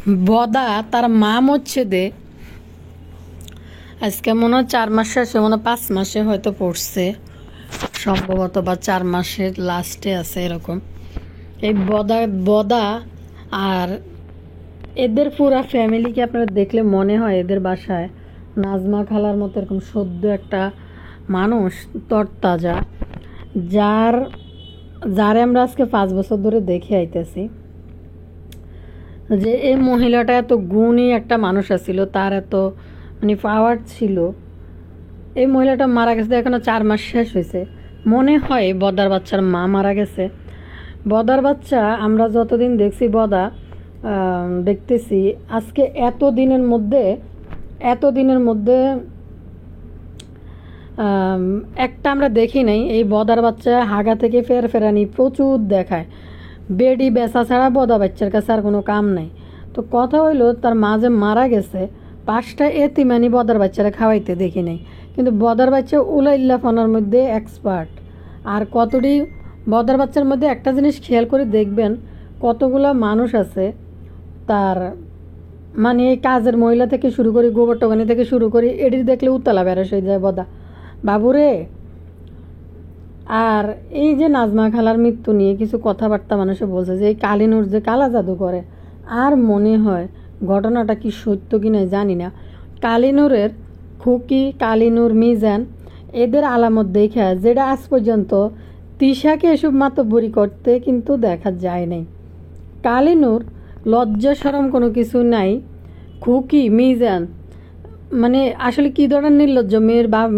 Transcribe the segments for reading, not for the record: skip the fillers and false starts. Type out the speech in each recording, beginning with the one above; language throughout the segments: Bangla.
বদা তার মা মরছে দে আজকে মনে হয় 4 মাস শেষে মনে হয় 5 মাসে হয়তো পড়ছে সম্ভবত, বা 4 মাসের লাস্টে আছে এরকম। এই বদা বদা আর এদের পুরা ফ্যামিলিকে আপনারা দেখলে মনে হয় এদের বাসায় নাজমা খালার মতো এরকম সদ্য একটা মানুষ, তরতাজা, যার যারে আমরা আজকে 5 বছর ধরে দেখে আইতেছি যে এই মহিলাটা এত গুণী একটা মানুষ আছিল, তার এত মানে পাওয়ার ছিল। এই মহিলাটা মারা গেছে এখনো 4 মাস শেষ হয়েছে, মনে হয় বদার বাচ্চার মা মারা গেছে। বদার বাচ্চা আমরা যতদিন দেখছি বদা দেখতেছি, আজকে এত দিনের মধ্যে একটা আমরা দেখি নাই। এই বদার বাচ্চা হাগা থেকে ফেরানি প্রচুর দেখায়, বেডি বেচা ছাড়া বদা বাচ্চার কাছে আর কোনো কাম নাই। তো কথা হইলো তার মা যে মারা গেছে, 5টা এতিমানি বদার বাচ্চারা খাওয়াইতে দেখি নাই, কিন্তু বদার বাচ্চা উলাইল্লা ফোনার মধ্যে এক্সপার্ট। আর কতটি বদার বাচ্চার মধ্যে একটা জিনিস খেয়াল করে দেখবেন, কতগুলো মানুষ আছে তার মানে এই কাজের মহিলা থেকে শুরু করি, গোবর টগানি থেকে শুরু করি, এটির দেখলে উতলা বেরস হয়ে যায় বদা বাবুরে। আর এই যে নাজমা খালার মৃত্যু নিয়ে কিছু কথাবার্তা মানুষে বলছে যে এই কালিনুর যে কালা জাদু করে, আর মনে হয় ঘটনাটা কি সত্য কি না জানি না। কালিনুরের খুকি, কালিনুর, মিজান এদের আলামত দেখে যেটা আজ পর্যন্ত তিশাকে এসব মাতব্বরি করতে কিন্তু দেখা যায় নাই। কালিনুর লজ্জা শরম কোনো কিছু নাই। খুকি, মিজান মানে আসলে কী ধরনের নির্লজ্জ,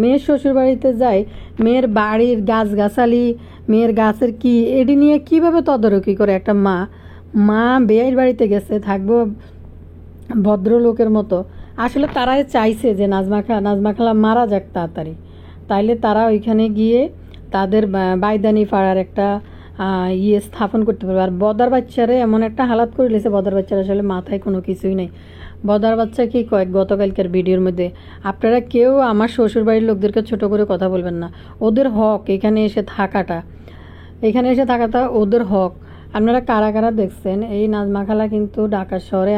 মেয়ের শ্বশুর বাড়িতে যায়, মেয়ের বাড়ির গাছগাছালি, মেয়ের গাছের কি এটি নিয়ে কিভাবে তদারকি করে একটা মা বেয়ের বাড়িতে গেছে, থাকবো ভদ্রলোকের মতো। আসলে তারাই চাইছে যে নাজমা খালা মারা যাক তাড়াতাড়ি, তাইলে তারা ওইখানে গিয়ে তাদের বাইদানি পাড়ার একটা স্থাপন করতে পারবে। আর বদার বাচ্চারে এমন একটা হালাত করে লেছে, বদার বাচ্চার আসলে মাথায় কোনো কিছুই নেই। বদার বাচ্চা কি কয় গতকালকার ভিডিওর মধ্যে, আপনারা কেউ আমার শ্বশুর বাড়ির লোকদেরকে ছোট করে কথা বলবেন না, ওদের হক এখানে এসে থাকাটা ওদের হক। আপনারা কারা কারা দেখছেন এই নাজমা খালা কিন্তু ঢাকা শহরে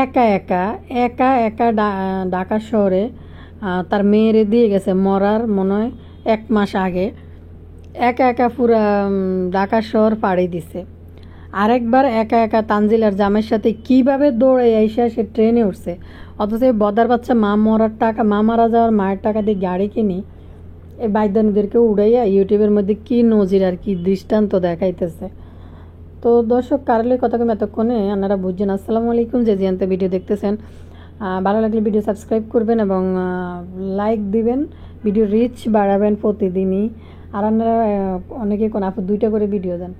একা একা ঢাকা শহরে তার মেয়েরে দিয়ে গেছে মরার মনে হয় 1 মাস আগে, একা পুরা ঢাকা শহর পাড়ি দিছে। আরেকবার একা তানজিলার জামের সাথে কিভাবে দৌড়ে এসে সে ট্রেনে উঠছে, অথচ এই বদার বাচ্চা মা মারা যাওয়ার মায়ের টাকা দিয়ে গাড়ি কিনি এই বাইদানিদেরকে উড়াইয়া ইউটিউবের মধ্যে কি নজির আর কি দৃষ্টান্ত দেখাইতেছে। তো দর্শক কারলে কথা কম এতক্ষণে আপনারা বুঝছেন। আসসালামু আলাইকুম, যে জিয়ান্তে ভিডিও দেখতেছেন, ভালো লাগলে ভিডিও সাবস্ক্রাইব করবেন এবং লাইক দিবেন, ভিডিও রিচ বাড়াবেন প্রতিদিনই। আর আপনারা অনেকে কোন আপু 2টা করে ভিডিও দেন,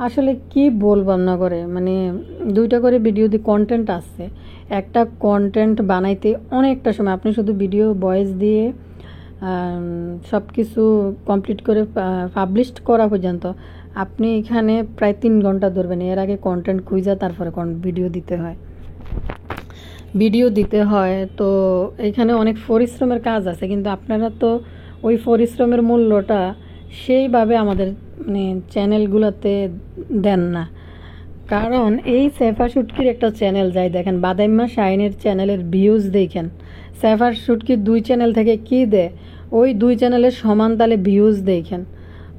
আসলে কি বলবাম না করে, মানে 2টা করে ভিডিও দিয়ে কন্টেন্ট আসছে। একটা কন্টেন্ট বানাইতে অনেকটা সময়, আপনি শুধু ভিডিও ভয়েস দিয়ে সব কিছু কমপ্লিট করে পাবলিশ করা পর্যন্ত আপনি এখানে প্রায় 3 ঘন্টা ধরবেন। এর আগে কন্টেন্ট খুঁজা তারপরে ভিডিও দিতে হয়। তো এখানে অনেক পরিশ্রমের কাজ আছে, কিন্তু আপনারা তো ওই পরিশ্রমের মূল্যটা সেইভাবে আমাদের মানে চ্যানেলগুলোতে দেন না। কারণ এই সেফা শুটকির একটা চ্যানেল যাই দেখেন, বাদাইম্মা শাইনের চ্যানেলের ভিউজ দেখেন, সেফা শুটকির 2 চ্যানেল থেকে কি দেয়, ওই 2 চ্যানেলের সমান তালে ভিউজ দেখেন,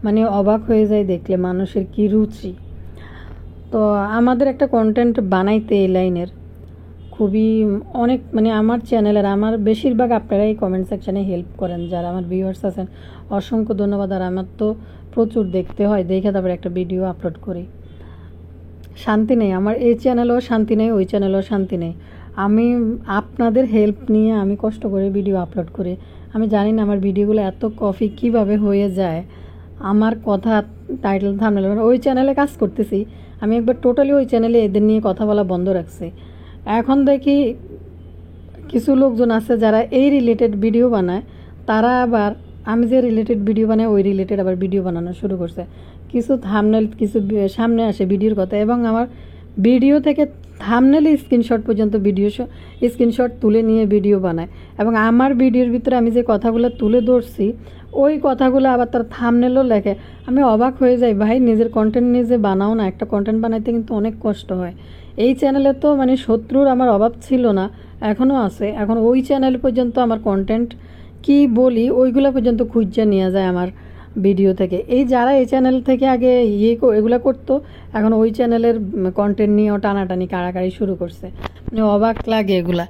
মানে অবাক হয়ে যায় দেখলে মানুষের কি রুচি। তো আমাদের একটা কন্টেন্ট বানাইতে এই লাইনের খুবই অনেক মানে আমার চ্যানেলের আমার বেশিরভাগ আপনারা এই কমেন্ট সেকশানে হেল্প করেন, যারা আমার ভিউয়ার্স আছেন অসংখ্য ধন্যবাদ। আর আমার তো প্রচুর দেখতে হয়, দেখে তারপরে একটা ভিডিও আপলোড করি। শান্তি নেই আমার এই চ্যানেলেও, শান্তি নেই ওই চ্যানেলেও, শান্তি নেই। আমি আপনাদের হেল্প নিয়ে আমি কষ্ট করে ভিডিও আপলোড করি। আমি জানি না আমার ভিডিওগুলো এত কপি কিভাবে হয়ে যায়। আমার কথা টাইটেল থাম্বনেল ওই চ্যানেলে কাজ করতেছি, আমি একবার টোটালি ওই চ্যানেলে এদের নিয়ে কথা বলা বন্ধ রাখছি। এখন দেখি কিছু লোকজন আছে যারা এই রিলেটেড ভিডিও বানায়, তারা আবার আমি যে রিলেটেড ভিডিও বানাই ওই রিলেটেড আবার ভিডিও বানানো শুরু করছে। কিছু থাম্বনেল কিছু সামনে আসে ভিডিওর কথা, এবং আমার ভিডিও থেকে থাম্বনেল স্ক্রিনশট পর্যন্ত স্ক্রিনশট তুলে নিয়ে ভিডিও বানায়, এবং আমার ভিডিওর ভিতরে আমি যে কথাগুলো তুলে ধরছি ওই কথাগুলো আবার তার থাম্বনেলও লেখে। আমি অবাক হয়ে যাই, ভাই নিজের কন্টেন্ট নিজে বানাও না, একটা কন্টেন্ট বানাইতে কিন্তু অনেক কষ্ট হয়। এই চ্যানেলে তো মানে শত্রুর আমার অভাব ছিল না, এখনও আছে। এখন ওই চ্যানেল পর্যন্ত আমার কন্টেন্ট কি বলি ওইগুলো পর্যন্ত খুঁজে নিয়ে যায় আমার ভিডিও থেকে। এই যারা এই চ্যানেল থেকে আগে এগুলো করতো, এখন ওই চ্যানেলের কন্টেন্ট নিয়েও টানাটানি কাড়াকাড়ি শুরু করছে। মানে অবাক লাগে এগুলা।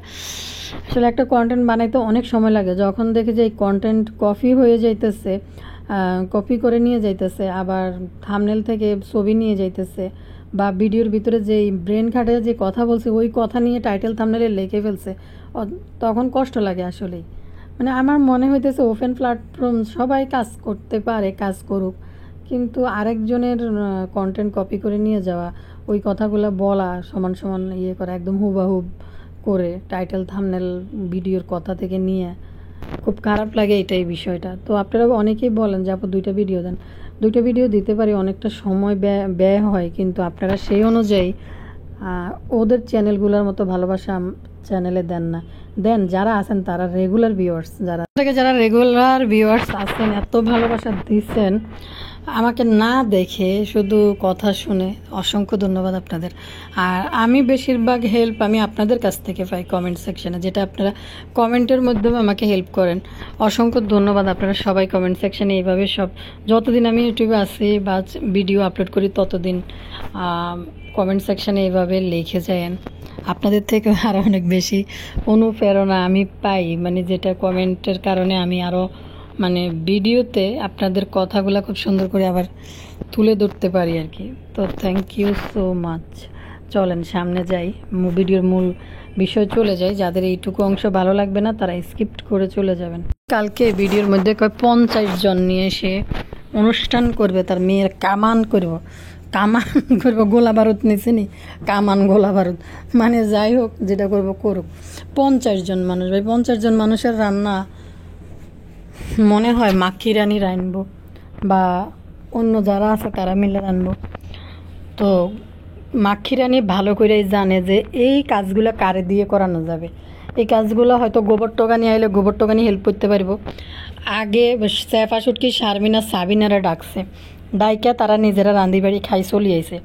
আসলে একটা কন্টেন্ট বানাইতে অনেক সময় লাগে, যখন দেখে যে এই কন্টেন্ট কপি হয়ে যাইতেছে, কপি করে নিয়ে যাইতেছে, আবার থাম্বনেল থেকে ছবি নিয়ে যাইতেছে, বা ভিডিওর ভিতরে যে ব্রেন খাটে যে কথা বলছে ওই কথা নিয়ে টাইটেল থাম্বনেলে লিখে ফেলছে, তখন কষ্ট লাগে আসলেই। মানে আমার মনে হইতেছে ওপেন প্ল্যাটফর্ম সবাই কাজ করতে পারে, কাজ করুক, কিন্তু আরেকজনের কন্টেন্ট কপি করে নিয়ে যাওয়া, ওই কথাগুলো বলা, সমান সমান ইয়ে করা, একদম হুবাহুব করে টাইটেল থাম্বনেল ভিডিওর কথা থেকে নিয়ে, খুব খারাপ লাগে এটাই বিষয়টা। তো আপনারা অনেকেই বলেন যে আপু 2টা ভিডিও দেন, 2টা ভিডিও দিতে পারি, অনেকটা সময় ব্যয় হয়, কিন্তু আপনারা সেই অনুযায়ী ওদের চ্যানেলগুলোর মতো ভালোবাসা চ্যানেলে দেন না। দেন যারা আছেন তারা রেগুলার ভিউয়ার্স, যারা রেগুলার ভিউয়ার্স আছেন, এত ভালোবাসা দিচ্ছেন আমাকে না দেখে, শুধু কথা শুনে, অসংখ্য ধন্যবাদ আপনাদের। আর আমি বেশিরভাগ হেল্প আমি আপনাদের কাছ থেকে পাই কমেন্ট সেকশনে, যেটা আপনারা কমেন্টের মাধ্যমে আমাকে হেল্প করেন। অসংখ্য ধন্যবাদ আপনারা সবাই কমেন্ট সেকশনে এইভাবে সব, যতদিন আমি ইউটিউবে আসি বা ভিডিও আপলোড করি ততদিন কমেন্ট সেকশনে এইভাবে লিখে যায়েন। আপনাদের থেকে আরও অনেক বেশি অনুপ্রেরণা আমি পাই, মানে যেটা কমেন্টের কারণে আমি আরও মানে ভিডিওতে আপনাদের কথাগুলো খুব সুন্দর করে আবার তুলে ধরতে পারি আর কি। তো থ্যাংক ইউ সো মাচ। চলেন সামনে যাই, ভিডিওর মূল বিষয় চলে যাই। যাদের এইটুকু অংশ ভালো লাগবে না তারা স্কিপ করে চলে যাবেন। কালকে ভিডিওর মধ্যে 50 জন নিয়ে এসে অনুষ্ঠান করবে, তার মেয়ের কামান করব, গোলা বারুদ নিছেনি, কামান গোলা বারুদ, মানে যাই হোক যেটা করব করুক। 50 জন মানুষ, ভাই 50 জন মানুষের রান্না মনে হয় মাখি রানী রানবো বা অন্য যারা আছে তারা মিলে রানবো। তো মাখি রানী ভালো করে জানে যে এই কাজগুলো কারে দিয়ে করানো যাবে। এই কাজগুলো হয়তো গোবর টোকানি আইলে গোবর টোকানি হেল্প করতে পারবো। আগে সেফা সুটকি শারমিনা সাবিনারা ডাকছে, ডাইকা তারা নিজেরা রান্ধি বাড়ি খাই চলিয়েছে।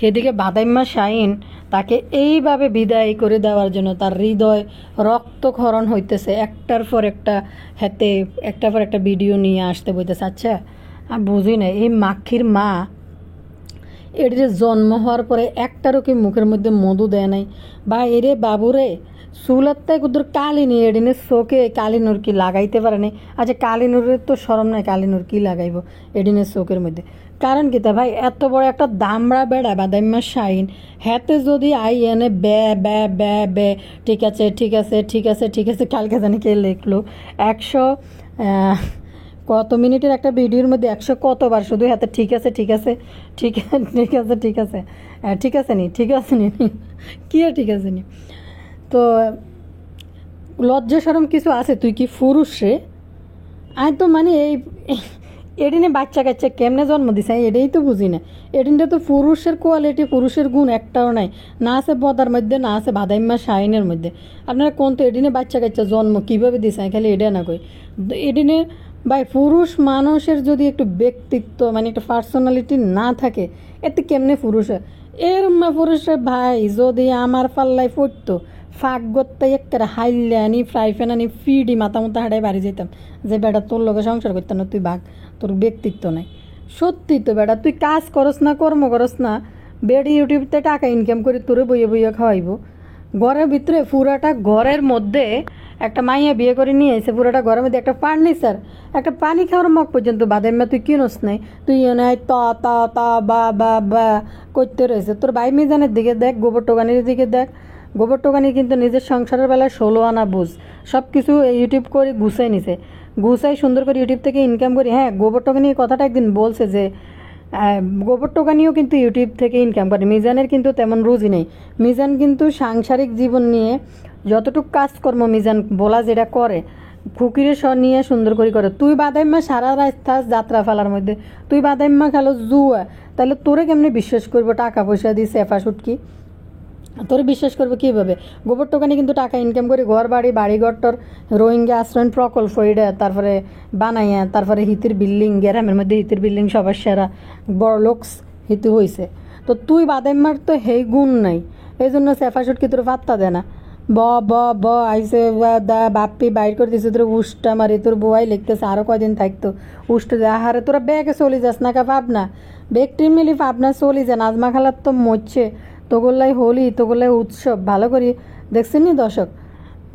এদিকে বাদাইম্মা শাহিন তাকে এইভাবে বিদায় করে দেওয়ার জন্য তার হৃদয় রক্তক্ষরণ হইতেছে, একটার পর একটা একটার পর একটা ভিডিও নিয়ে আসতে বলতেছে। আচ্ছা আমি বুঝি না, এই মাখির মা এটির জন্ম হওয়ার পরে একটারও কি মুখের মধ্যে মধু দেয় নাই, বা এরে বাবুরে চুলাত্তায় কুদুর কালিনি এডিনে চোখে কালিনুর কি লাগাইতে পারে নাই। আচ্ছা কালিনুরের তো শরম নাই, কালিনুর কি লাগাইব এডিনের চোখের মধ্যে? কারণ কি তা ভাই, এত বড় একটা দামড়া বেড়া বাদাইম্মা শাহিন, হ্যাতে যদি আই এনে বে বে বে বে ঠিক আছে ঠিক আছে ঠিক আছে ঠিক আছে, কালকে জানি কে লিখলো 100 কত মিনিটের একটা ভিডিওর মধ্যে 100 কতবার শুধু হাতে ঠিক আছে ঠিক আছে ঠিক আছে ঠিক আছে ঠিক আছে ঠিক আছে নি ঠিক আছে নি কি আর ঠিক আছে নি। তো লজ্জা শরম কিছু আছে? তুই কি পুরুষ রে? আমি তো মানে এডিনে বাচ্চা কাচ্চা কেমনে জন্ম দিছে এটাই তো বুঝি না। এডিনটা তো পুরুষের কোয়ালিটি, পুরুষের গুণ একটাও নাই, না আছে বদার মধ্যে, না আছে বাদাইম্মা শাহিনের মধ্যে। আপনারা কোন তো এডিনে বাচ্চা কাচ্চা জন্ম কীভাবে দিছে খালি এটা না কই। এডিনে ভাই পুরুষ মানুষের যদি একটু ব্যক্তিত্ব মানে একটা পার্সোনালিটি না থাকে, এতে কেমনে পুরুষ হয়? পুরুষের ভাই যদি আমার পাল্লায় পড়তো ফাঁক গত্তা একটা হাইলে আনি ফ্রাই প্যান আনি ফিডি মাথা মতো হাঁটাই বাড়ি যেতাম যে বেটা তোর লোকে সংসার করতাম না, তুই ভাগ, তোর ব্যক্তিত্ব নাই। সত্যি তো বেটা, তুই কাজ করস না, কর্ম করস না, বেডি ইউটিউবতে টাকা ইনকাম করে তোরে বইয়ে বইয়ে খাওয়াইব। ঘরের ভিতরে পুরাটা ঘরের মধ্যে একটা মাইয়া বিয়ে করে নিয়ে এসে পুরোটা ঘরের মধ্যে একটা ফার্নিচার, একটা পানি খাওয়ার মগ পর্যন্ত বাদাইম্মা তুই কিনোস নাই। তুই নাই তা বা করতে রয়েছে। তোর ভাই মিজানের দিকে দেখ, গোবর টোকানির দিকে দেখ। গোবর টোকানি কিন্তু নিজের সংসারের বেলায় 16 আনা বুঝ, সব কিছু ইউটিউব করে গুছাই নিছে, গুছাই সুন্দর করে ইউটিউব থেকে ইনকাম করি। হ্যাঁ, গোবর টোকানি কথাটা একদিন বলছে যে গোবর টোকানিও কিন্তু ইউটিউব থেকে ইনকাম করে, মিজানের কিন্তু তেমন রুজি নেই। মিজান কিন্তু সাংসারিক জীবন নিয়ে যতটুকু কাজকর্ম মিজান বলা যেটা করে খুকিরে নিয়ে সুন্দর করে। তুই বাদাইম্মা সারা রাস্তা যাত্রা ফেলার মধ্যে তুই বাদাইম্মা খেলো জুয়া, তাহলে তোরে কেমনি বিশ্বাস করবো? টাকা পয়সা দিয়ে সেফা সুটকি তোর বিশ্বাস করবো কীভাবে? গোবর টোকানি কিন্তু টাকা ইনকাম করে ঘর বাড়িঘরটর রোহিঙ্গা আশ্রয়ণ প্রকল্প এটা তারপরে বানাইয়া, তারপরে হিতির বিল্ডিং, গ্রামের মধ্যে হিতির বিল্ডিং সবার সেরা বড় লোকস হিতু হয়েছে। তো তো তুই বাদাইম্মার তো হেই গুণ নাই, এই জন্য সেফা সুটকি তোর পাত্তা দেয় না। ব ব ব আইসে বাপ্পি বাইর করে দিছে তোর উষ্টা মারি, তোর বউয়াই লিখতেছে আরও কয়দিন থাকতো উষ্টা দে। আহারে তোরা ব্যাগে চলি যাস না কা ভাবনা, বেগটি মিলি ভাবনা চলি যা। নাজমা খালার তো মরছে, তোগোল্লাই হোলি, তোগোল্লাই উৎসব ভালো করি দেখছেন নি দর্শক।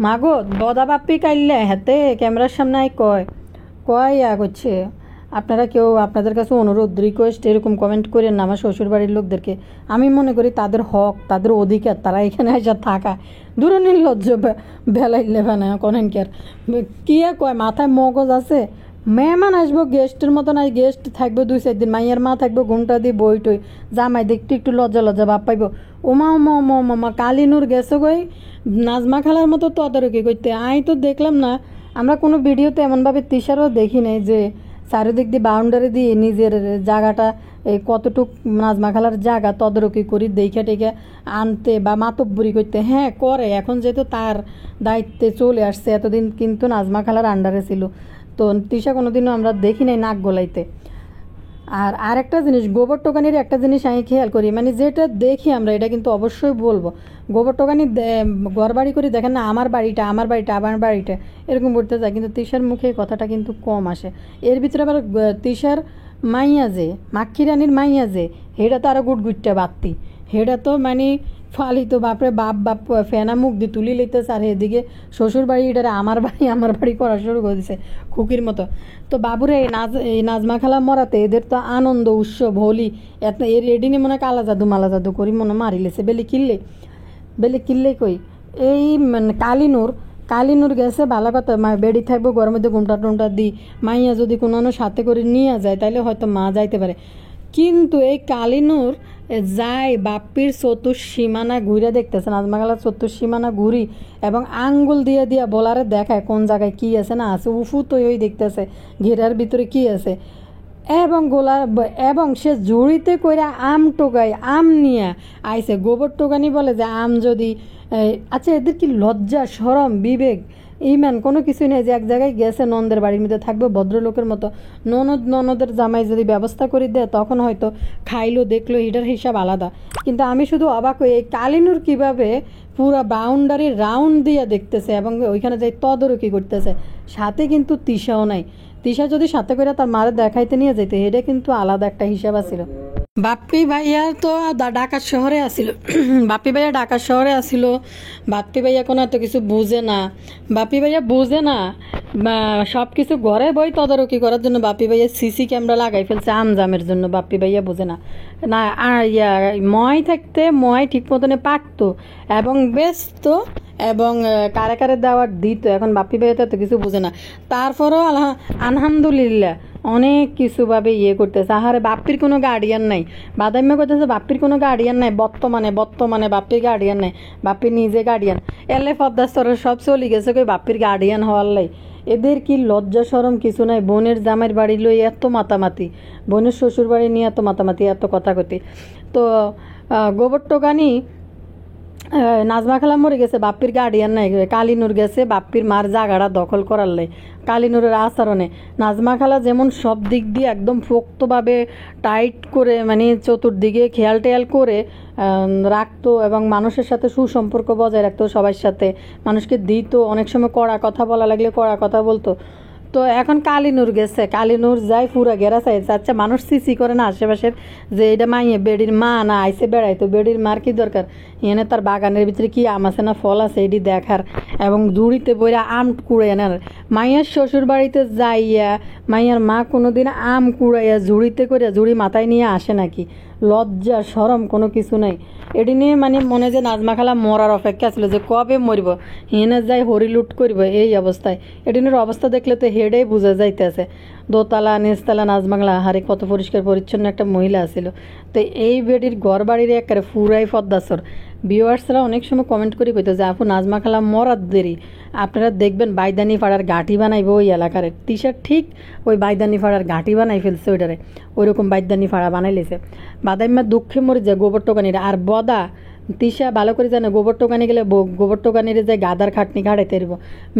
মাগো বদা বাপ্পি কাইলে হাতে ক্যামেরার সামনে আই কয় কয় ইয়া করছে। আপনারা কেউ আপনাদের কাছে অনুরোধ রিকোয়েস্ট এরকম কমেন্ট করেন না আমার শ্বশুরবাড়ির লোকদেরকে। আমি মনে করি তাদের হক, তাদের অধিকার, তারা এখানে এসে থাকা দূরে নির্লজ্জ বেলাইলে মানে কনেন কি আর কি কয় মাথায় মগজ আছে। মেহমান আসবো গেস্টের মতন, আই গেস্ট থাকবো 2-4 দিন, মাইয়ার মা থাকবো ঘুমটা দিয়ে বই টই, জামাই দেখতে একটু লজ্জা লজ্জা ভাব পাইব। ওমা ওমা ওমা ওমা কালিনুর গেছে গই নাজমা খালার মতো তদারকি করতে। আই তো দেখলাম না, আমরা কোনো ভিডিওতে এমনভাবে তিশারও দেখি নাই যে চারিদিক দিয়ে বাউন্ডারি দিয়ে নিজের জায়গাটা এই কতটুক নাজমা খালার জায়গা তদারকি করি দেখে টেকে আনতে বা মাতব্বরি করতে। হ্যাঁ করে, এখন যেহেতু তার দায়িত্বে চলে আসছে, এতদিন কিন্তু নাজমা খালার আন্ডারে ছিল, তো তিশা কোনোদিনও আমরা দেখি নাই নাক গলাইতে। আর একটা জিনিস, গোবর টোকানির একটা জিনিস আমি খেয়াল করি, মানে যেটা দেখি আমরা এটা কিন্তু অবশ্যই বলবো। গোবর টোকানি ঘর বাড়ি করে দেখেন না, আমার বাড়িটা আমার বাড়িটা আমার বাড়িটা এরকম করতে যায়, কিন্তু তিশার মুখে কথাটা কিন্তু কম আসে। এর ভিতরে আবার তিশার মাইয়া যে মাক্ষী রানীর মাইয়া যে হেটা তো আরও গুটগুটটা বাত্তি, হেটা তো মানে ফালিত বাপরে বাপ বাপ ফেনা মুখ দিয়ে তুলি লইতেছে, আর এদিকে শ্বশুর বাড়ি এটারে আমার বাড়ি করা শুরু করে দিছে খুকির মতো। তো বাবুরে এই নাজমা খালা মরাতে এদের তো আনন্দ উৎসব হোলি, এত এর এডিনে মনে কালা জাদু মালা জাদু করি মনে মারিলেছে বেলি কিল্লে কই এই মানে কালিনুর গেছে ভালো কথা, বেড়ি থাকবো ঘরের মধ্যে ঘুমটা টুমটা দিই, মাইয়া যদি কোনো সাথে করে নিয়ে যায় তাহলে হয়তো মা যাইতে পারে। কিন্তু এই কালিনুর যায় বাপ্পির চতুর্সীমানা ঘুরে দেখতেছে, নাজমা খালার চতুর্সীমানা ঘুরি এবং আঙ্গুল দিয়ে দিয়া বলারে দেখায় কোন জায়গায় কি আছে না আছে, উফু তো ওই দেখতেছে ঘেরার ভিতরে কি আছে, এবং সে ঝুড়িতে কইরা আম টোকায়, আম নিয়ে আইসে। গোবর টোকানি বলে যে আম যদি আচ্ছা এদের কি লজ্জা শরম বিবেক ইমান কোনো কিছুই নেই যে এক জায়গায় গেছে ননদের বাড়ির মধ্যে থাকবে ভদ্রলোকের মতো। ননদের জামাই যদি ব্যবস্থা করে দেয় তখন হয়তো খাইলো দেখলো, এটার হিসাব আলাদা। কিন্তু আমি শুধু অবাক হই এই কালিনুর কীভাবে পুরো বাউন্ডারি রাউন্ড দিয়ে দেখতেছে এবং ওইখানে যাই তদারকি করতেছে, সাথে কিন্তু তিশাও নাই। তিশা যদি সাথে করে তার মারে দেখাইতে নিয়ে যেতে, এটা কিন্তু আলাদা একটা হিসাব আছিল। বাপ্পি ভাইয়া তো ঢাকার শহরে আসিল, বাপ্পি ভাইয়া ঢাকার শহরে আসিল। বাপ্পি ভাইয়া কোনো এত কিছু বুঝে না, বাপ্পি ভাইয়া বুঝে না সব কিছু ঘরে বই তদারকি করার জন্য বাপ্পি ভাইয়া সিসি ক্যামেরা লাগাই ফেলছে আমজামের জন্য। বাপ্পি ভাইয়া বুঝে না না ময় থাকতে ময় ঠিক মতনে পাকতো এবং ব্যস্ত এবং কারে কারে দেওয়ার দিত। এখন বাপ্পি ভাইয়া তো এত কিছু বুঝে না, তারপরেও আলহামদুলিল্লাহ অনেক কিছুভাবে করতেছে। আহারে বাপ্পির কোনো গার্ডিয়ান নাই, বাদাম্মা করতেছে বাপ্পির কোনো গার্ডিয়ান নাই, বর্তমানে বাপ্পির গার্ডিয়ান নাই, বাপ্পির নিজে গার্ডিয়ান। এলে পদ্মাস্তরের সব চলে গেছে কই বাপ্পির গার্ডিয়ান হওয়ার লাই। এদের কি লজ্জা সরম কিছু নাই, বোনের জামাইয়ের বাড়ি লই এত মাতামাতি, বোনের শ্বশুর বাড়ি নিয়ে এত মাতামাতি এত কথা কতি। তো গোবর টোকানি নাজমা খালা মরে গেছে, বাপ্পির গার্ডিয়ান নাই, কালিনুর গেছে বাপ্পির মার জাগাড়া দখল করার লাই। কালিনুরের আচরণে নাজমা খালা যেমন সব দিক দিয়ে একদম পোক্তভাবে টাইট করে মানে চতুর্দিকে খেয়াল টেয়াল করে রাখতো এবং মানুষের সাথে সুসম্পর্ক বজায় রাখতো, সবার সাথে মানুষকে দিত, অনেক সময় কড়া কথা বলা লাগলে কড়া কথা বলতো। তো এখন কালিনুর গেছে, কালিনুর যাই পুরা গেরা চাইছে। আচ্ছা মানুষ সিসি করে না আশেপাশের যে এটা মাইয়ে বেডির মা না আইসে বেড়াইতো, বেডির মার কি দরকার, এনে তার বাগানের ভিতরে কি আম আছে না ফল আছে এটি দেখার এবং ঝুড়িতে বইরা আম কুড়ে আনার। মাইয়ার শ্বশুর বাড়িতে যাইয়া মাইয়ার মা কোনোদিন আম কুড়াইয়া ঝুড়িতে করে ঝুড়ি মাথায় নিয়ে আসে নাকি? লজ্জা শরম কোনো কিছু নাই। এটি নিয়ে মানে মনে যে নাজমা খালা মরার অপেক্ষা ছিল যে কবে মরব, হেনে যাই হরি লুট করব এই অবস্থায়। এটিনের অবস্থা দেখলে তো হেডেই বোঝা যাইতেছে। দোতলা নিচতলা নাজমা খালা হারে কত পরিষ্কার পরিচ্ছন্ন একটা মহিলা ছিল। তো এই বেডির ঘর বাড়ির একেবারে ফুরাই পদ্মাসর। ভিউয়ার্সরা অনেক সময় কমেন্ট করে কইতো যে আপু নাজমা খালা মরার দেরি, আপনারা দেখবেন বাইদানি পাড়ার গাঁটি বানাইব ওই এলাকার। টি-শার্ট ঠিক ওই বাইদানি পাড়ার গাঁটি বানাই ফেলছে, ওইটারে ওইরকম বাইদানি ফাড়া বানাই লেছে। বাদাইম্মা দুঃখে মরে যায় গোবর টোকানিরা। আর তিশা ভালো করে জানে গোবর টোকানি গেলে গোবর টোকানিরে যায় গাদার খাটনি খাড়াইতে পারব।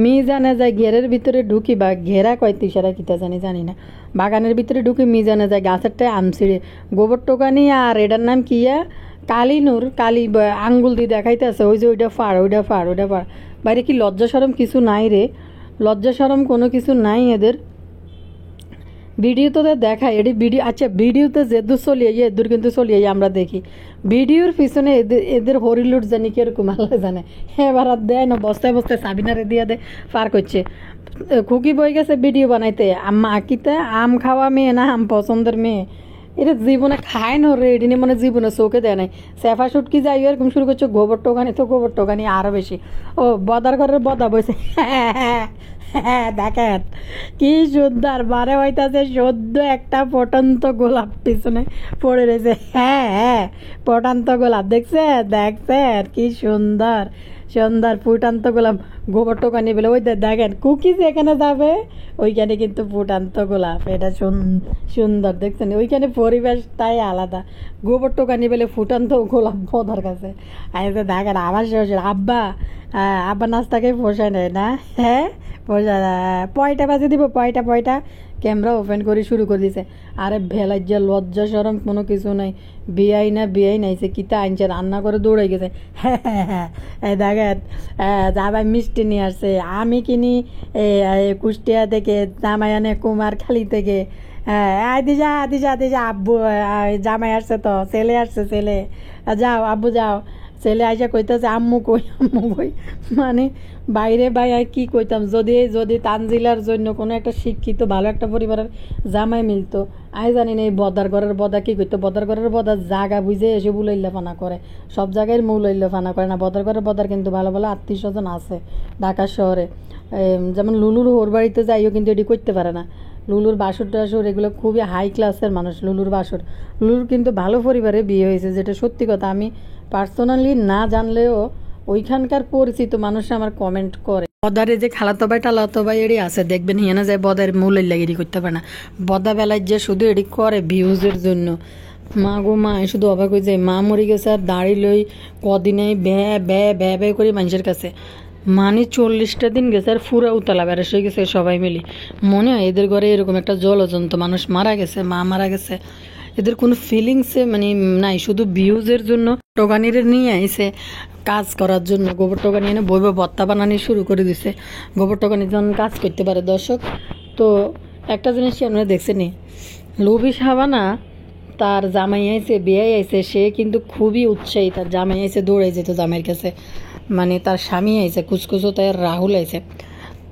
মি জানে যায় ঘেরের ভিতরে ঢুকি বা ঘেরা কয় তিশারা কিতা জানি না, বাগানের ভিতরে ঢুকি মি জানে যায় গাছেরটায় আম ছিঁড়ে গোবর টোকানি। আর এটার নাম কিয়া কালিনুর, কালি আঙ্গুল দিয়ে দেখাইতে আছে ওই যে ওইটা ফাড় বাইরে কি লজ্জা সরম কিছু নাই রে, লজ্জা সরম কোনো কিছু নাই এদের। ভিডিওতে দেখায় এটি ভিডিও, আচ্ছা ভিডিওতে যেদূর চলিয়ে এদূর কিন্তু চলিয়ে আমরা দেখি, ভিডিওর পিছনে এদের হরিলুট জানি কিরকম আল্লাহ জানে। এবার আর দেয় না, বস্তায় সাবিনারে দিয়ে দেয় পার করছে। খুকি বই গেছে ভিডিও বানাইতে, আম্মা আকিতে আম খাওয়া মেয়ে না আম পছন্দের মেয়ে, এটা জীবনে খায় না রে, এটি মানে জীবনে চোখে দেয় নাই। সেফা সুটকি যাই এরকম শুরু করছে, গোবর টোকানি তো গোবর টোকানি আরও বেশি। ও বদার ঘরের বদা বসে হ্যাঁ দেখেন কি সুন্দর বারে হইতাছে, সদ্য একটা পটন্ত গোলাপ পিছনে পড়ে রয়েছে। হ্যাঁ পটান্ত গোলাপ দেখছেন কি সুন্দর ফুটান্ত গোলাপ, গোবর টোকানি বলে ওই দেখেন কুকি যেখানে যাবে ওইখানে কিন্তু ফুটান্ত গোলাপ, এটা সুন্দর দেখছেন, ওইখানে পরিবেশটাই আলাদা। গোবর টোকানি বলে ফুটান্ত গোলাপ বদার কাছে আইসে দেখেন। আমার শ্বশুর আব্বা নাস্তাকে পোষায় নেয় না, হ্যাঁ পোষা পয়টা বাজে দিব, পয়টা ক্যামেরা ওপেন করে শুরু করে দিছে। আরে ভেলার যে লজ্জা সরম কোনো কিছু নাই, বিয়াই নাইছে কিতা আনছে, রান্না করে দৌড়ে গেছে। হ্যাঁ দেখেন জামাই মিষ্টি নিয়ে আসছে, আমি কিনি কুষ্টিয়া থেকে, জামাই আনে কুমারখালী থেকে। হ্যাঁ দিজা আব্বু জামাই আসছে তো, ছেলে আসছে, যাও আব্বু যাও। ছেলে আইসা কইতেছে আম্মু কই মানে বাইরে কি কইতাম, যদি তানজিলার জন্য কোনো একটা শিক্ষিত ভালো একটা পরিবারের জামাই মিলতো। আই জানি না এই বদার ঘরের বদা কি করতো, বদার ঘরের বদা জাগা বুঝে এসে বুলাইল্লা ফানা করে, সব জায়গায় মৌলাইল্লা ফানা করে না। বদার ঘরের বদার কিন্তু ভালো আত্মীয় স্বজন আছে ঢাকা শহরে, যেমন লুলুর হোর বাড়িতে যাইও কিন্তু এটি করতে পারে না। লুলুর বাসর টাসর এগুলো খুবই হাই ক্লাসের মানুষ, লুলুর কিন্তু ভালো পরিবারে বিয়ে হয়েছে, যেটা সত্যি কথা। আমি পার্সোনালি না জানলেও ওইখানকার পরিচিত মানুষ আমার কমেন্ট করে। বদারে যে খালাতো ভাই টালাতো ভাই এটি আছে দেখবেন, হিয়ে না যায় বদার মূলের লাগে এটি করতে পারে না। বদা বেলায় যে শুধু এটি করে ভিউজের জন্য, মা গো মা শুধু অবাক হয়ে যায়। মা মরে গেছে আর দাড়ি লই কদিনে ব্যয় করি মানুষের কাছে, মানে 40টা দিন গেছে আর ফুরা উতলা বেড়াস হয়ে গেছে সবাই মিলি। মনে হয় এদের ঘরে এরকম একটা জলজন্ত মানুষ মারা গেছে, মা মারা গেছে, এদের কোনো ফিলিংসে মানে নাই, শুধু ভিউজের জন্য টোকানিরে নিয়ে আইসে কাজ করার জন্য। গোবর টোকানি এনে বইবে ভত্তা বানানি শুরু করে দিছে, গোবর টোকানির জন্য কাজ করতে পারে। দর্শক তো একটা জিনিস আপনারা দেখছেনি, লোভি সাবানা তার জামাই আইছে, বিয়ে আইছে, সে কিন্তু খুবই উৎসাহী, তার জামাই আইছে দৌড়ে যেত জামাইয়ের কাছে, মানে তার স্বামী আইছে কুচকুচো, তাই রাহুল আইছে।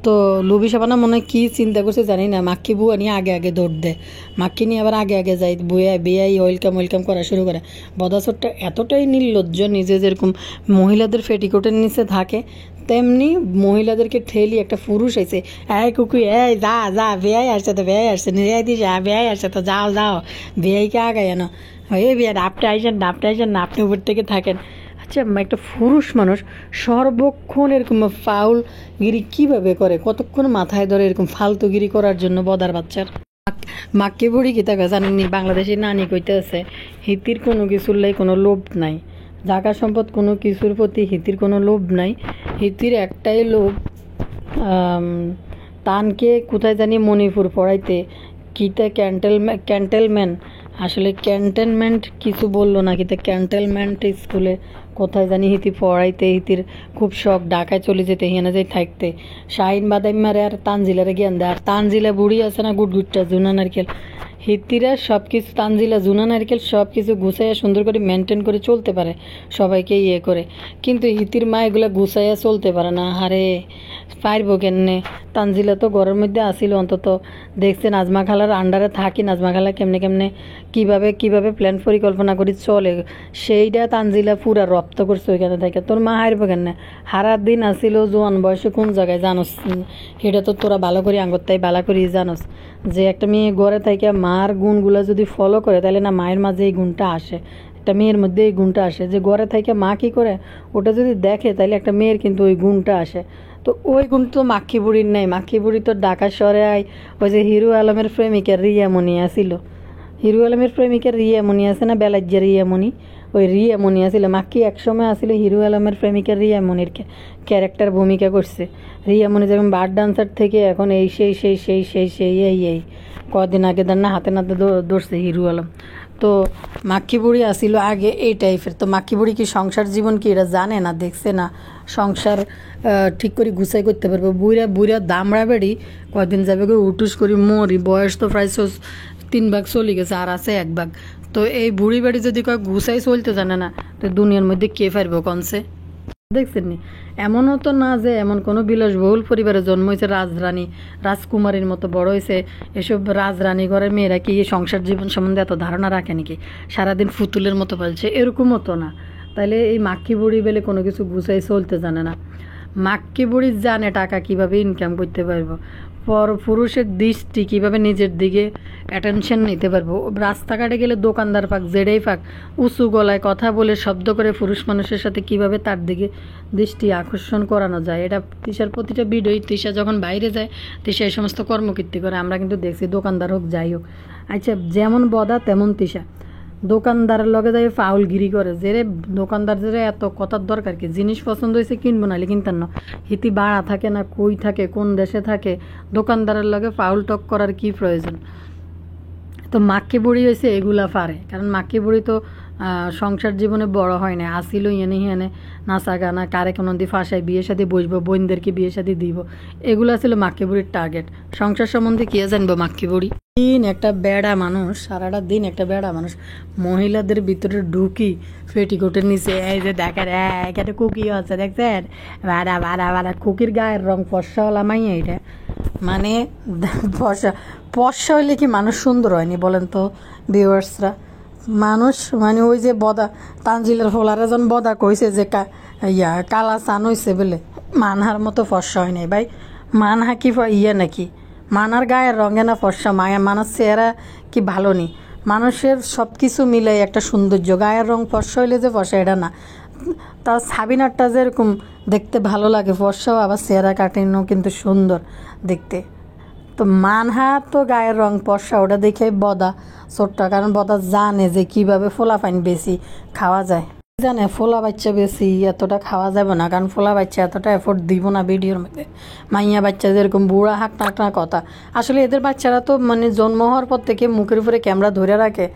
তো লুবি সাবানা মনে হয় কী চিন্তা করছে জানি না, মাক্কি বুয়া নিয়ে আগে দৌড় দেয়, মাক্কি নিয়ে আবার আগে যাই, বিয়াই ওয়েলকাম করা শুরু করে। বদাসরটা এতটাই নির্লজ্জ, নিজে যেরকম মহিলাদের ফেটিকোটের নিচে থাকে তেমনি মহিলাদেরকে ঠেলি একটা পুরুষ আইছে, কুকুই যা বেয়াই আসছে তো বেয়াই আসছে তো যাও বেয়াইকে আগাই এনো, বিয়া আপনি আইসেন না আপনি উপর থেকে থাকেন। আচ্ছা একটা পুরুষ মানুষ সর্বক্ষণ এরকম ফাউলগিরি কিভাবে করে, কতক্ষণ মাথায় ধরে এরকম ফালতুগিরি করার জন্য বদার বাচ্চার। মাক্কি বুড়ি কি তাকে জানেননি, বাংলাদেশি নানি কইতে আছে হিতির কোনো কিছুর লাই কোনো লোভ নাই, জায়গা সম্পদ কোনো কিছুর প্রতি হিতির কোনো লোভ নাই, হিতির একটাই লোভ তানকে কোথায় জানি মণিপুর পড়াইতে কিতা ক্যান্টেলম্যান, আসলে ক্যান্টনমেন্ট কিছু বললো না, কিতা ক্যান্টেলমেন্ট স্কুলে কোথায় জানি হিতি পড়াইতে, হিতির খুব শখ, ঢাকায় চলে যেতে, হিয়ানা যাই থাকতে, শাহিন বাদাম মারে আর তানজিলারে জ্ঞান দেয়। আর তানজিলা বুড়ি আছে না গুটগুটটা জুনা নারকেল, হিতিরা সব কিছু তানজিলা জুনা নারকেল সব কিছু গুছাইয়া সুন্দর করে মেনটেন করে চলতে পারে, সবাইকে করে, কিন্তু হিতির মা এগুলো গুছাইয়া চলতে পারে না। হারে পারবো কেমনে, তানজিলা তো ঘরের মধ্যে আসিল, অন্তত দেখছে নাজমা খালার আন্ডারে থাকি, নাজমা খালা কেমনে কিভাবে প্ল্যান পরিকল্পনা করে চলে, সেইটা তানজিলা পুরা রপ্ত করছে ওইখানে থেকে। তোর মা হারবো কেন, হারার দিন আসিল জোয়ান বয়সে কোন জায়গায় জানোস, সেটা তো তোরা ভালো করে আঙ্গরটাই ভালো করি জানোস, যে একটা মেয়ে ঘরে থেকে মার গুণগুলো যদি ফলো করে তাহলে না মায়ের মাঝে এই গুণটা আসে, একটা মেয়ের মধ্যে এই গুণটা আসে, যে ঘরে থেকে মা কী করে ওটা যদি দেখে তাহলে একটা মেয়ের কিন্তু ওই গুণটা আসে। তো ওই গুণ তো মাক্কি বুড়ির নেই, মাক্কি বুড়ি তো ঢাকা শহরে ওই যে হিরো আলমের প্রেমিকা রিয়ামণি আসিল, হিরো আলমের প্রেমিকা রিয়ামণি আছে না, বেলাজ্জা রিয়ামণি, ওই রিয়ামণি আসলে মাক্কি একসময় আসলে হিরো আলমের প্রেমিকা রিয়ামণির ক্যারেক্টার ভূমিকা করছে। রিয়ামণি যেমন বার ডান্সার থেকে এখন এই সেই এই কদিন আগে দেন না হাতে নাতে ধরছে হিরো আলম। তো মাক্কি বুড়ি আসিল আগে এই টাইপের। তো মাক্কি বুড়ি কি সংসার জীবন কি এটা জানে না, দেখছে না, সংসার ঠিক করে গুছাই করতে পারবে? বুড়া বুড়া দামড়া বেড়ি কদিন যাবে উটুস করি মরি, বয়স তো প্রায় 3 ভাগ চলে গেছে, আর আছে 1 ভাগ। তো এই বুড়ি বাড়ি যদি কয় গুছাই চলতে জানে না, তো দুনিয়ার মধ্যে কে পারবো কনসে? দেখছেন নি, এমনও তো না যে এমন কোনো বিলাসবহুল পরিবারে জন্ম হয়েছে রাজরানী রাজকুমারীর মতো বড় হয়েছে। এসব রাজরানী ঘরের মেয়েরা কি সংসার জীবন সম্বন্ধে এত ধারণা রাখে নাকি? সারাদিন ফুতুলের মতো পালছে, এরকমও তো না। তাইলে এই মাক্কি বুড়ি বেলে কোনো কিছু গুছাই চলতে জানে না। মাক্কি বুড়ি জানে টাকা কিভাবে ইনকাম করতে পারবো, পুরুষের দৃষ্টি কিভাবে নিজের দিকে অ্যাটেনশন নিতে পারবো। রাস্তাঘাটে গেলে দোকানদার পাক যেটাই পাক উঁচু গলায় কথা বলে শব্দ করে পুরুষ মানুষের সাথে কিভাবে তার দিকে দৃষ্টি আকর্ষণ করানো যায়, এটা তিশার প্রতিটা ভিডিওই। তিশা যখন বাইরে যায় তিশা এই সমস্ত কর্মকীর্তি করে, আমরা কিন্তু দেখছি, দোকানদার হোক যাই হোক। আচ্ছা, যেমন বদা তেমন তিশা দোকানদারের লগে যাই ফাউলগিরি করে, যে দোকানদার যে এত কথার দরকার কি? জিনিস পছন্দ হয়েছে কিনবো, নাহলে কিনতেন না। হিতি বাড়া থাকে না, কই থাকে, কোন দেশে থাকে, দোকানদারের লগে ফাউল টক করার কি প্রয়োজন? তো মাক্কি বুড়ি হয়েছে এগুলা পারে, কারণ মাক্কি বুড়ি তো সংসার জীবনে বড় হয় না, আসিল এনে নাচা গানা কারে কোনো দিয়ে ফাঁসায় বিয়ে শাদী বসবো, বোনদেরকে বিয়ে শাদী দিব, এগুলো ছিল মাক্কি বুড়ির টার্গেট। সংসার সম্বন্ধে কে জানবো মাক্কি বুড়ি? দিন একটা বেড়া মানুষ, সারাটা দিন একটা বেড়া মানুষ মহিলাদের ভিতরে ঢুকি পেটিকোটের নিচে, এই যে দেখেন এখানে কুকি আছে দেখছেন, ভাড়া ভাড়া ভাড়া কুকির গায়ের রং ফর্সাওয়ালা মাইয়া। এটা মানে ফর্সা হইলে কি মানুষ সুন্দর হয়নি বলেন তো ভিউয়ার্সরা? মানুষ মানে ওই যে বদা তানজিলের ফোলারে যখন বদা কইছে যে কালা চান হইছে বলে, মানহার মতো ফর্সা হয় নাই ভাই। মানহা কি নাকি? মানার গায়ের রঙে না ফর্সা, মানার চেহারা কি ভালো নি? মানুষের সব কিছু মিলাই একটা সৌন্দর্য, গায়ের রং ফর্সা হইলে যে ফর্সা এটা না। তা সাবিনারটা যেরকম দেখতে ভালো লাগে ফর্সাও, আবার চেহারা কাটিনও কিন্তু সুন্দর দেখতে। তো মানহা তো গায়ের রং ফর্সা, ওটা দেখে বদা ছোট্ট, কারণ বদা জানে যে কিভাবে ফোলা পানি বেশি খাওয়া যায়, জানে ফোলা বাচ্চা বেশি এতটা খাওয়া যাবে না, কারণ ফোলা বাচ্চা এতটা এফোর্ট দিব না ভিডিওর মধ্যে। মাইয়া বাচ্চা যেরকম বুড়া হাঁক টাকটা কথা, আসলে এদের বাচ্চারা তো মানে জন্ম হওয়ার পর থেকে মুখের উপরে ক্যামেরা ধরে রাখে।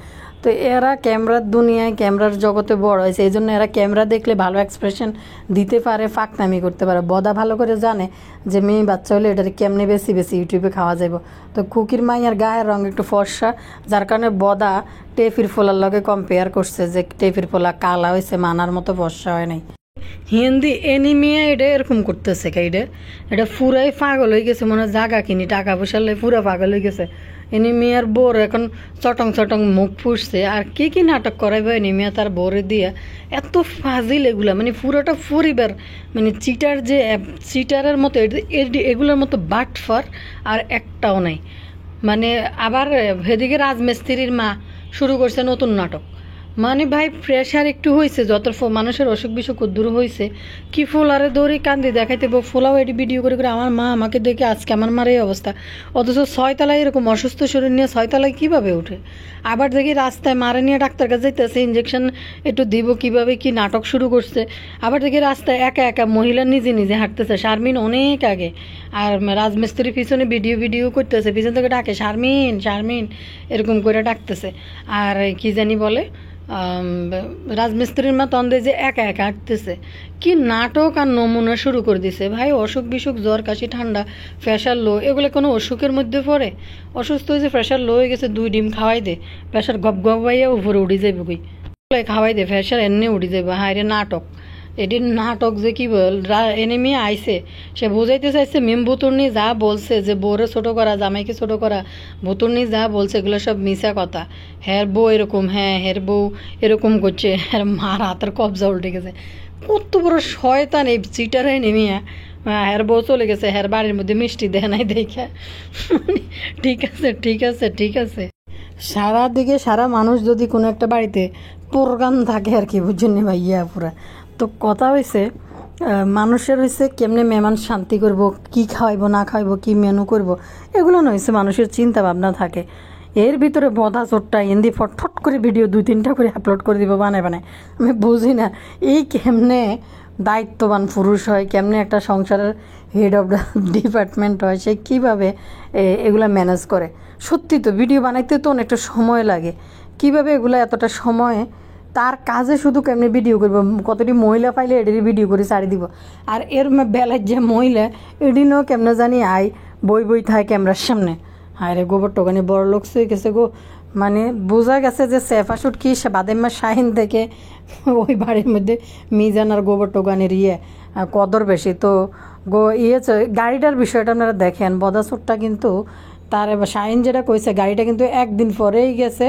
তো এরা ক্যামেরার দুনিয়ায় ক্যামেরার জগতে বড় হয়েছে, এই জন্য এরা ক্যামেরা দেখলে ভালো এক্সপ্রেশন দিতে পারে, ফাঁকনামি করতে পারে। বদা ভালো করে জানে যে মেয়ে বাচ্চা হলে এটার কেমনে বেশি বেশি ইউটিউবে খাওয়া যাব। তো কুকির মাইয়ার গায়ের রং একটু ফর্সা, যার কারণে বদা টেফির ফোলার লগে কম্পেয়ার করছে যে টেফির ফোলা কালা হয়েছে, মানার মতো ফর্সা হয় নাই। হিন্দি এনিমিয়া এটা এরকম করতেছে, এটা পুরাই পাগল হয়ে গেছে, মনে হয় জাগা কিনি টাকা পয়সা লাই পুরা পাগল হয়ে গেছে। এনিমিয়ার বোর এখন চটং মুখ ফুসছে, আর কি নাটক করাইবে এনিমিয়া তার বোরে দিয়া। এত ফাজিল এগুলা, মানে পুরোটা পরিবার মানে চিটারের মতো, এগুলোর মতো বাটফার আর একটাও নাই। মানে আবার এদিকে রাজমিস্ত্রির মা শুরু করছে নতুন নাটক। মানে ভাই প্রেশার একটু হয়েছে, যত মানুষের অসুখ বিসুখ দূর হয়েছে, কি ফোলারে দৌড়ি কান্দি দেখাইতে ফোলাও এটি ভিডিও করে করে আমার মা আমাকে দেখে আজকে আমার মার এই অবস্থা। অথচ 6 তলায় এরকম অসুস্থ শরীর নিয়ে 6 তলায় কীভাবে ওঠে? আবার দেখি রাস্তায় মারে নিয়ে ডাক্তার কাছে যাইতেছে, ইঞ্জেকশন একটু দিব, কিভাবে কি নাটক শুরু করছে। আবার দেখি রাস্তায় একা একা মহিলা নিজে হাঁটতেছে, শারমিন অনেক আগে, আর রাজমিস্ত্রির পিছনে ভিডিও করতেছে, পিছন থেকে ডাকে শারমিন এরকম করে ডাকতেছে। আর কি জানি বলে রাজমিস্ত্রির মা তন্দে যে একা হাঁটতেছে। কি নাটক আর নমুনা শুরু করে দিছে ভাই। অসুখ বিসুখ, জ্বর কাশি ঠান্ডা প্রেশার লো, এগুলো কোনো অসুখের মধ্যে পড়ে? অসুস্থ হয়েছে, প্রেশার লো হয়ে গেছে, 2 ডিম খাওয়াই দে, প্রেশার গবাইয়া উপরে উঠে যাবে, কই খাওয়াই দে, প্রেশার এমনি উঠে যাবে। হায় রে নাটক, এটির নাটক যে কি বল। এনিমি আইছে, সে বোঝাইতে চাইছে মিম বুতুর্নি যা বলছে যে বউরে ছোট করা, জামাইকে ছোট করা, বুতুর্নি যা বলছে এগুলো সব মিশা কথা। হের বউ এরকম, হের বউ এরকম করছে, হের মার হাতের কবজা উল্টে গেছে। কত বড় শয়তান এই চিটারে নেমিয়া। হের বউ চলে গেছে, হের বাড়ির মধ্যে মিষ্টি দেয় নাই দেখে। ঠিক আছে। সারা দিকে সারা মানুষ যদি কোনো একটা বাড়িতে প্রোগ্রাম থাকে আর কি, বুঝছেন ভাইয়া পুরা। তো কথা হয়েছে মানুষের হয়েছে কেমনে মেহমান শান্তি করব, কি খাওয়াইবো না খাওয়াইবো, কি মেনু করব, এগুলো না হয়েছে মানুষের চিন্তা ভাবনা থাকে। এর ভিতরে বধা চোটটা হিন্দি ফটফট করে ভিডিও 2-3টা করে আপলোড করে দিব বানায় বানায়। আমি বুঝি না এই কেমনে দায়িত্ববান পুরুষ হয়, কেমনে একটা সংসারের হেড অফ দ্য ডিপার্টমেন্ট হয়, সে কীভাবে এগুলা ম্যানেজ করে। সত্যি তো ভিডিও বানাইতে তো অনেকটা সময় লাগে, কিভাবে এগুলো এতটা সময় তার কাজে শুধু কেমনি ভিডিও করবো, কতটি মহিলা পাইলে এটারই ভিডিও করে ছাড়ি দিব। আর এর বেলায় যে মহিলা এদিনও কেমনে জানি বই থাকে ক্যামেরার সামনে, হায় রে গোবর টোকানি বড় লোক হয়ে গেছে গো। মানে বোঝা গেছে যে সেফাশুট কি বাদেম্মা শাহিন থেকে ওই বাড়ির মধ্যে মিজান আর গোবর টোকানির কদর বেশি। তো গাড়িটার বিষয়টা আপনারা দেখেন, বদাসুরটা কিন্তু তার শাহিন যেটা কইছে গাড়িটা কিন্তু একদিন পরেই গেছে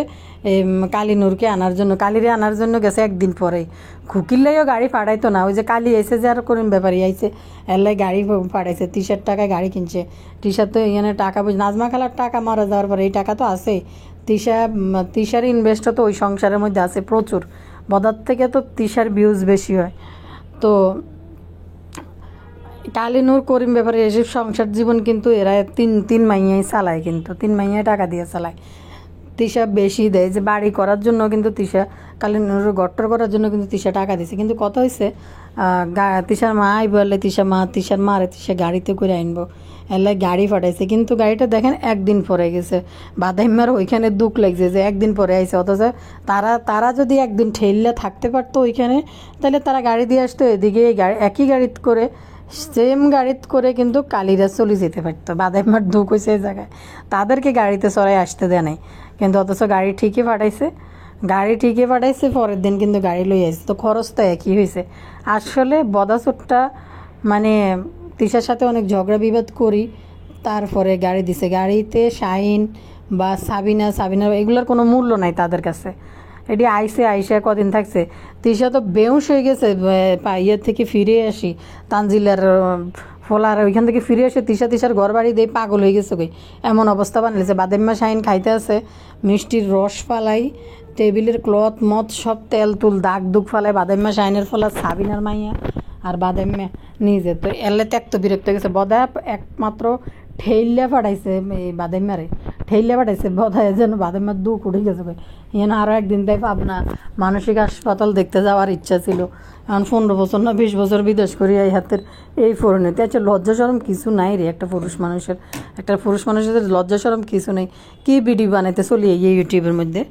কালীনুরকে আনার জন্য, কালীরে আনার জন্য গেছে একদিন পরেই। খুকিল্লাইও গাড়ি পাঠাইতো না, ওই যে কালী আইসে যে আর করেন ব্যাপারই আইসে এলাই গাড়ি পাঠাইছে। 30,000 টাকায় গাড়ি কিনছে। তিশার তো এখানে টাকা নাজমা খালার টাকা মারা যাওয়ার পরে এই টাকা তো আছে। তিশার ইনভেস্টও তো ওই সংসারের মধ্যে আছে প্রচুর। বদার থেকে তো তিশার ভিউজ বেশি হয়। তো কালীনুর করিম ব্যাপারে এসব সংসার জীবন কিন্তু এরা তিন মাইয়াই চালায়, কিন্তু 3 মাইয়াই টাকা দিয়ে চালায়। তিশা বেশি দেয় যে বাড়ি করার জন্য, কিন্তু তিশা কালীনুর গট্টর করার জন্য কিন্তু তিশা টাকা দিছে। কিন্তু কথা হয়েছে তিশার মা বললে তিশার মারে তিশা গাড়িতে করে আনবো, এলাই গাড়ি পাঠাইছে। কিন্তু গাড়িটা দেখেন একদিন পরে গেছে। বাদাইমার ওইখানে দুঃখ লাগছে যে একদিন পরে আইছে, অথচ তারা যদি একদিন ঠেললে থাকতে পারতো ওইখানে, তাহলে তারা গাড়ি দিয়ে আসতো এদিকে একই গাড়িতে করে, সেম গাড়িতে করে কিন্তু কালীরা চলে যেতে পারতো। বাদাইমার দুঃখ হয়েছে এই জায়গায়, তাদেরকে গাড়িতে চড়াই আসতে দেয় নাই। কিন্তু অথচ গাড়ি ঠিকই পাঠাইছে, পরের দিন কিন্তু গাড়ি লই আসছে। তো খরচ তো একই হয়েছে। আসলে বদাচোটটা মানে তিশার সাথে অনেক ঝগড়া বিবাদ করি, তারপরে গাড়ি দিছে। গাড়িতে শাহিন বা সাবিনা এগুলোর কোনো মূল্য নাই তাদের কাছে। এটি আইসে কদিন থাকছে। তিশা তো বেউস হয়ে গেছে, ইয়ের থেকে ফিরে আসি তানজিলার ফলার ওইখান থেকে ফিরে এসে তিশার ঘর বাড়ি দিয়ে পাগল হয়ে গেছে কই, এমন অবস্থা বানিয়েছে। বাদেম্মা শাহিন খাইতে আছে, মিষ্টির রস ফালাই, টেবিলের ক্লথ মত সব তেল তুল দাগ দুগ ফালায় বাদেম্মা শাহিনের ফলা সাবিনার মাইয়া আর বাদেম্মা নিজে। তো এলে ত্যাক্ত বিরক্ত গেছে। বদা একমাত্র ঠেইল্লা পাঠাইছে এই বাদেম্মারে, বধায় যেন বাদেম্মার দুঃখ উঠে গেছে কই। এখানে আরও একদিন তাই পাবনা মানসিক হাসপাতাল দেখতে যাওয়ার ইচ্ছা ছিল। এখন 15 বছর না 20 বছর বিদেশ করি এই হাতের এই পরিণতি। আচ্ছা লজ্জা শরম কিছু নাই রে একটা পুরুষ মানুষের লজ্জা শরম কিছু নেই। কি ভিডিও বানাইতে চলি এই ইউটিউবের মধ্যে।